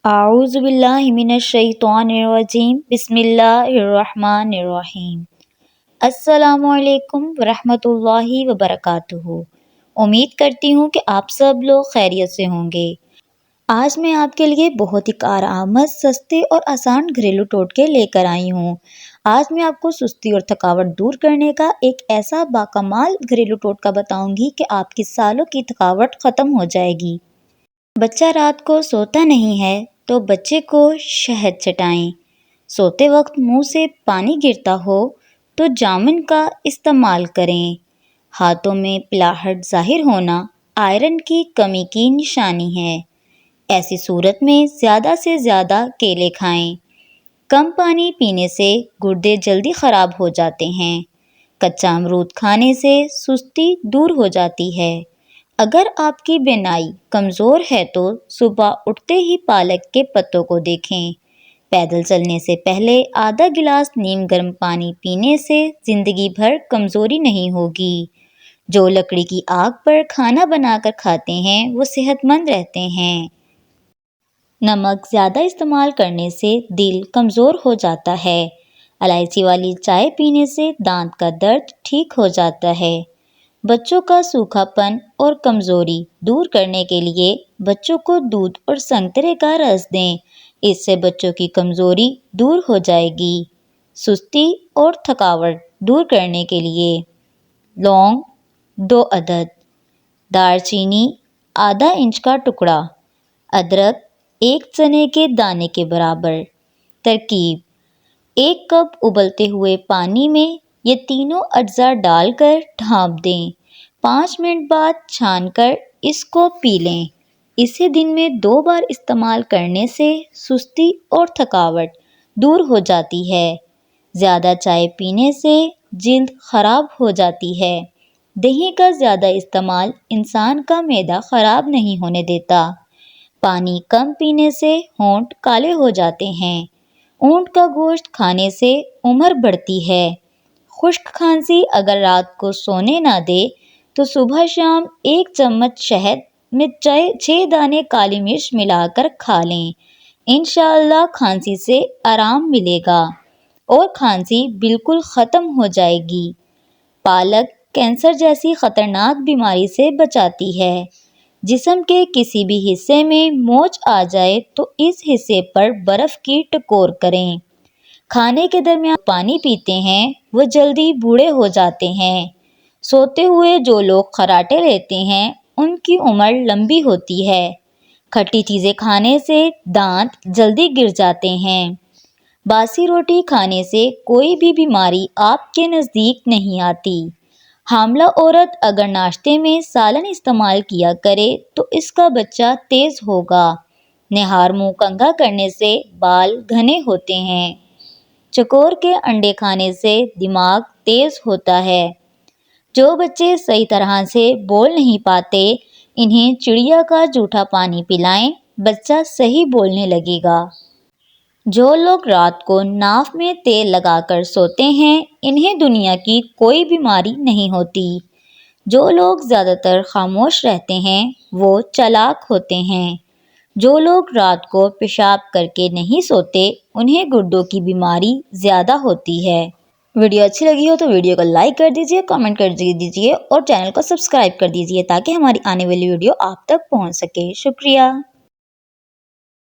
اعوذ باللہ من الشیطان الرجیم بسم اللہ الرحمن الرحیم۔ السلام علیکم ورحمۃ اللہ وبرکاتہ۔ امید کرتی ہوں کہ آپ سب لوگ خیریت سے ہوں گے۔ آج میں آپ کے لیے بہت ہی کارآمد، سستے اور آسان گھریلو ٹوٹکے لے کر آئی ہوں۔ آج میں آپ کو سستی اور تھکاوٹ دور کرنے کا ایک ایسا باکمال گھریلو ٹوٹکا بتاؤں گی کہ آپ کی سالوں کی تھکاوٹ ختم ہو جائے گی۔ بچہ رات کو سوتا نہیں ہے تو بچے کو شہد چٹائیں۔ سوتے وقت منہ سے پانی گرتا ہو تو جامن کا استعمال کریں۔ ہاتھوں میں پلاہٹ ظاہر ہونا آئرن کی کمی کی نشانی ہے۔ ایسی صورت میں زیادہ سے زیادہ کیلے کھائیں۔ کم پانی پینے سے گردے جلدی خراب ہو جاتے ہیں۔ کچا امرود کھانے سے سستی دور ہو جاتی ہے۔ اگر آپ کی بینائی کمزور ہے تو صبح اٹھتے ہی پالک کے پتوں کو دیکھیں۔ پیدل چلنے سے پہلے آدھا گلاس نیم گرم پانی پینے سے زندگی بھر کمزوری نہیں ہوگی۔ جو لکڑی کی آگ پر کھانا بنا کر کھاتے ہیں وہ صحت مند رہتے ہیں۔ نمک زیادہ استعمال کرنے سے دل کمزور ہو جاتا ہے۔ الائچی والی چائے پینے سے دانت کا درد ٹھیک ہو جاتا ہے۔ بچوں کا سوکھا پن اور کمزوری دور کرنے کے لیے بچوں کو دودھ اور سنترے کا رس دیں۔ اس سے بچوں کی کمزوری دور ہو جائے گی۔ سستی اور تھکاوٹ دور کرنے کے لیے لونگ 2 عدد، دار چینی آدھا انچ کا ٹکڑا، ادرک 1 چنے کے دانے کے برابر۔ ترکیب: 1 کپ ابلتے ہوئے پانی میں یہ تینوں اجزاء ڈال کر ڈھانپ دیں۔ 5 منٹ بعد چھان کر اس کو پی لیں۔ اسے دن میں 2 بار استعمال کرنے سے سستی اور تھکاوٹ دور ہو جاتی ہے۔ زیادہ چائے پینے سے جلد خراب ہو جاتی ہے۔ دہی کا زیادہ استعمال انسان کا معدہ خراب نہیں ہونے دیتا۔ پانی کم پینے سے ہونٹ کالے ہو جاتے ہیں۔ اونٹ کا گوشت کھانے سے عمر بڑھتی ہے۔ خشک کھانسی اگر رات کو سونے نہ دے تو صبح شام 1 چمچ شہد میں 6 دانے کالی مرچ ملا کر کھا لیں۔ انشاءاللہ کھانسی سے آرام ملے گا اور کھانسی بالکل ختم ہو جائے گی۔ پالک کینسر جیسی خطرناک بیماری سے بچاتی ہے۔ جسم کے کسی بھی حصے میں موچ آ جائے تو اس حصے پر برف کی ٹکور کریں۔ کھانے کے درمیان پانی پیتے ہیں وہ جلدی بوڑھے ہو جاتے ہیں۔ سوتے ہوئے جو لوگ خراٹے لیتے ہیں ان کی عمر لمبی ہوتی ہے۔ کھٹی چیزیں کھانے سے دانت جلدی گر جاتے ہیں۔ باسی روٹی کھانے سے کوئی بھی بیماری آپ کے نزدیک نہیں آتی۔ حاملہ عورت اگر ناشتے میں سالن استعمال کیا کرے تو اس کا بچہ تیز ہوگا۔ نہار منہ کنگھا کرنے سے بال گھنے ہوتے ہیں۔ چکور کے انڈے کھانے سے دماغ تیز ہوتا ہے۔ جو بچے صحیح طرح سے بول نہیں پاتے انہیں چڑیا کا جھوٹا پانی پلائیں، بچہ صحیح بولنے لگے گا۔ جو لوگ رات کو ناف میں تیل لگا کر سوتے ہیں انہیں دنیا کی کوئی بیماری نہیں ہوتی۔ جو لوگ زیادہ تر خاموش رہتے ہیں وہ چالاک ہوتے ہیں۔ جو لوگ رات کو پیشاب کر کے نہیں سوتے انہیں گردوں کی بیماری زیادہ ہوتی ہے۔ ویڈیو اچھی لگی ہو تو ویڈیو کو لائک کر دیجئے، کمنٹ کر دیجئے اور چینل کو سبسکرائب کر دیجئے تاکہ ہماری آنے والی ویڈیو آپ تک پہنچ سکے۔ شکریہ۔